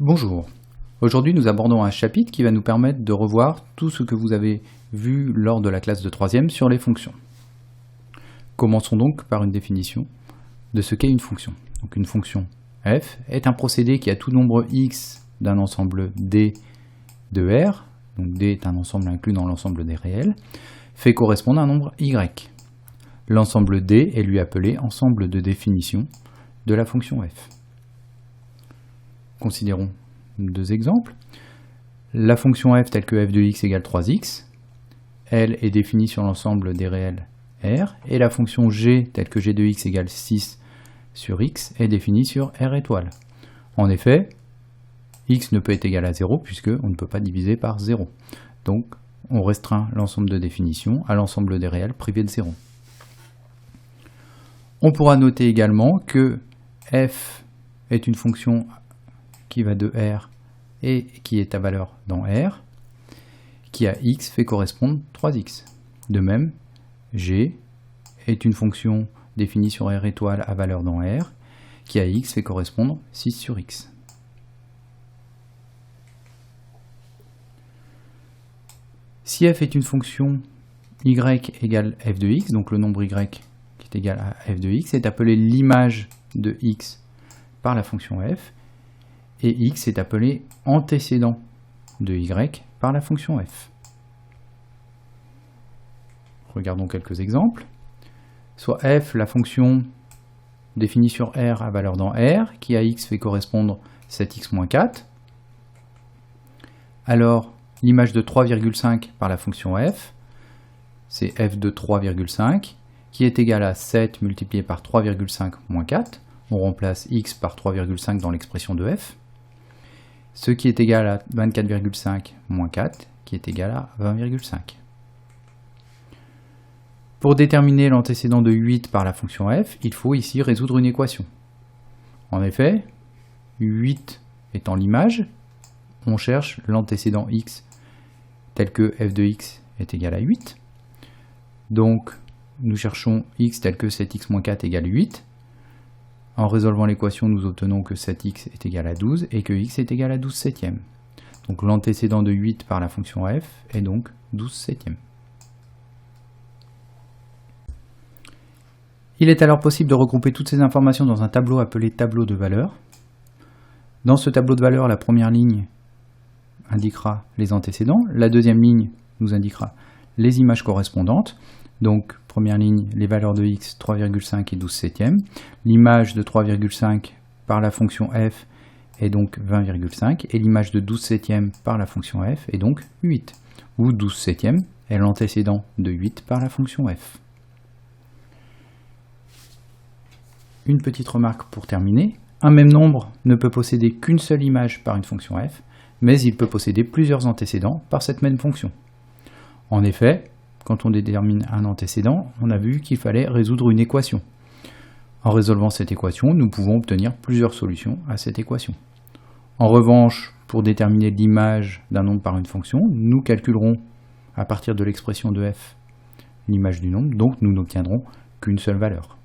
Bonjour, aujourd'hui nous abordons un chapitre qui va nous permettre de revoir tout ce que vous avez vu lors de la classe de 3e sur les fonctions. Commençons donc par une définition de ce qu'est une fonction. Donc une fonction f est un procédé qui a tout nombre x d'un ensemble D de R, donc D est un ensemble inclus dans l'ensemble des réels, fait correspondre à un nombre y. L'ensemble D est lui appelé ensemble de définition de la fonction f. Considérons deux exemples. La fonction f telle que f de x égale 3x, elle est définie sur l'ensemble des réels R, et la fonction g telle que g de x égale 6 sur x est définie sur R étoile. En effet, x ne peut être égal à 0 puisqu'on ne peut pas diviser par 0. Donc on restreint l'ensemble de définition à l'ensemble des réels privés de 0. On pourra noter également que f est une fonction qui va de R et qui est à valeur dans R, qui à x fait correspondre 3x. De même, g est une fonction définie sur R étoile à valeur dans R, qui à x fait correspondre 6 sur x. Si f est une fonction y égale f de x, donc le nombre y qui est égal à f de x, est appelé l'image de x par la fonction f, et x est appelé antécédent de y par la fonction f. Regardons quelques exemples. Soit f, la fonction définie sur R à valeur dans R, qui à x fait correspondre 7x moins 4. Alors, l'image de 3,5 par la fonction f, c'est f de 3,5, qui est égal à 7 multiplié par 3,5 moins 4. On remplace x par 3,5 dans l'expression de f. Ce qui est égal à 24,5 moins 4, qui est égal à 20,5. Pour déterminer l'antécédent de 8 par la fonction f, il faut ici résoudre une équation. En effet, 8 étant l'image, on cherche l'antécédent x tel que f de x est égal à 8. Donc, nous cherchons x tel que 7x moins 4 égale 8. En résolvant l'équation, nous obtenons que 7x est égal à 12 et que x est égal à 12 septièmes. Donc l'antécédent de 8 par la fonction f est donc 12 septièmes. Il est alors possible de regrouper toutes ces informations dans un tableau appelé tableau de valeurs. Dans ce tableau de valeurs, la première ligne indiquera les antécédents, la deuxième ligne nous indiquera les images correspondantes. Donc, première ligne, les valeurs de x, 3,5 et 12 septièmes. L'image de 3,5 par la fonction f est donc 20,5. Et l'image de 12 septièmes par la fonction f est donc 8. Où 12 septièmes est l'antécédent de 8 par la fonction f. Une petite remarque pour terminer. Un même nombre ne peut posséder qu'une seule image par une fonction f, mais il peut posséder plusieurs antécédents par cette même fonction. En effet, quand on détermine un antécédent, on a vu qu'il fallait résoudre une équation. En résolvant cette équation, nous pouvons obtenir plusieurs solutions à cette équation. En revanche, pour déterminer l'image d'un nombre par une fonction, nous calculerons à partir de l'expression de f l'image du nombre, donc nous n'obtiendrons qu'une seule valeur.